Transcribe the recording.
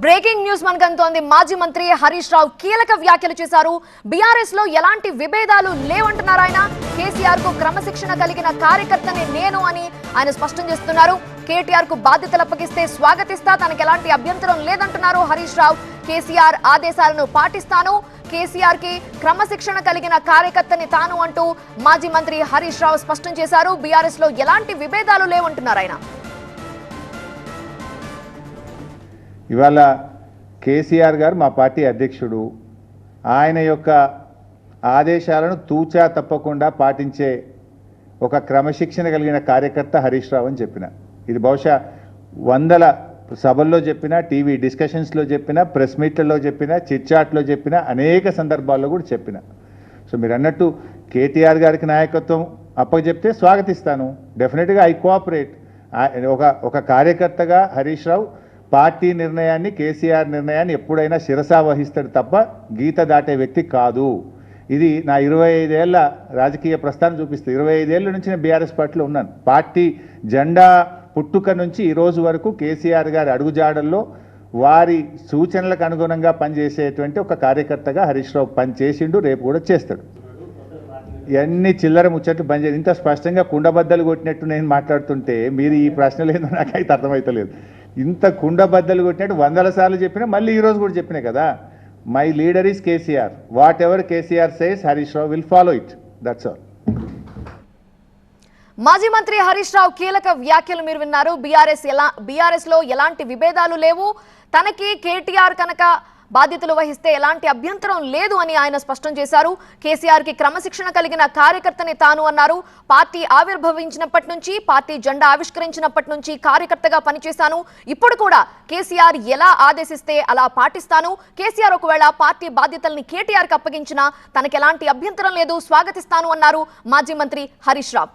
Breaking news మనకు అందుతోంది. మాజీ మంత్రి హరీష్ రావు కీలక వ్యాఖ్యలు చేశారు. బీఆర్ఎస్ లో ఎలాంటి విభేదాలు లేవంటున్నారు ఆయన. కేసీఆర్ కు క్రమశిక్షణ కలిగిన కార్యకర్తని నేను అని ఆయన స్పష్టం చేస్తున్నారు. కేటీఆర్ కు బాధ్యతలు అప్పగిస్తే స్వాగతిస్తా, తనకు ఎలాంటి అభ్యంతరం లేదంటున్నారు హరీష్ రావు. కేసీఆర్ ఆదేశాలను పాటిస్తాను, కేసీఆర్ కి క్రమశిక్షణ కలిగిన కార్యకర్తని తాను అంటూ మాజీ మంత్రి హరీష్ రావు స్పష్టం చేశారు. బీఆర్ఎస్ లో ఎలాంటి విభేదాలు లేవంటున్నారు ఆయన. ఇవాళ కేసీఆర్ గారు మా పార్టీ అధ్యక్షుడు, ఆయన యొక్క ఆదేశాలను తూచా తప్పకుండా పాటించే ఒక క్రమశిక్షణ కలిగిన కార్యకర్త హరీష్ రావు అని చెప్పిన. ఇది బహుశా వందల సభల్లో చెప్పిన, టీవీ డిస్కషన్స్లో చెప్పిన, ప్రెస్ మీట్లలో చెప్పిన, చిట్చాట్లో చెప్పిన, అనేక సందర్భాల్లో కూడా చెప్పిన. సో మీరు అన్నట్టు కేటీఆర్ గారికి నాయకత్వం అప్పచెప్తే స్వాగతిస్తాను, డెఫినెట్గా ఐ కోఆపరేట్. ఒక కార్యకర్తగా హరీష్ రావు పార్టీ నిర్ణయాన్ని, కేసీఆర్ నిర్ణయాన్ని ఎప్పుడైనా శిరసా వహిస్తాడు తప్ప గీత దాటే వ్యక్తి కాదు. ఇది నా 25 ఏళ్ల రాజకీయ ప్రస్థానం చూపిస్తుంది. 25 ఏళ్ళ నుంచి నేను బీఆర్ఎస్ పార్టీలో ఉన్నాను. పార్టీ జెండా పుట్టుక నుంచి ఈ రోజు వరకు కేసీఆర్ గారి అడుగుజాడల్లో వారి సూచనలకు అనుగుణంగా పనిచేసేటువంటి ఒక కార్యకర్తగా హరీష్ రావు పనిచేసిండు, రేపు కూడా చేస్తాడు. ఇవన్నీ చిల్లర ముచ్చట్లు బంద్ చేసి ఇంత స్పష్టంగా కుండబద్దలు కొట్టినట్టు నేను మాట్లాడుతుంటే మీరు ఈ ప్రశ్నలు ఏందో నాకైతే అర్థమవుతలేదు. ఇంత కుండబద్దలు కొట్టినట్టు వందల సార్లు చెప్పినా మళ్ళీ ఈరోజు కూడా చెప్పినా కదా. My leader is KCR, what ever KCR says Harish Rao will follow it, that's all. మాజీ మంత్రి హరీష్ రావు కీలక వ్యాఖ్యలు మీరు విన్నారు. బీఆర్ఎస్ లో ఎలాంటి విభేదాలు లేవు, తనకి కేటీఆర్ కనుక బాధ్యతలు వహిస్తే ఎలాంటి అభ్యంతరం లేదు అని ఆయన స్పష్టం చేశారు. కేసీఆర్ కి క్రమశిక్షణ కలిగిన కార్యకర్తని తాను అన్నారు. పార్టీ ఆవిర్భవించినప్పటి నుంచి, పార్టీ జెండా ఆవిష్కరించినప్పటి నుంచి కార్యకర్తగా పనిచేశాను. ఇప్పుడు కూడా కేసీఆర్ ఎలా ఆదేశిస్తే అలా పాటిస్తాను. కేసీఆర్ ఒకవేళ పార్టీ బాధ్యతల్ని కేటీఆర్ కి అప్పగించినా తనకు ఎలాంటి అభ్యంతరం లేదు, స్వాగతిస్తాను అన్నారు మాజీ మంత్రి హరీష్ రావు.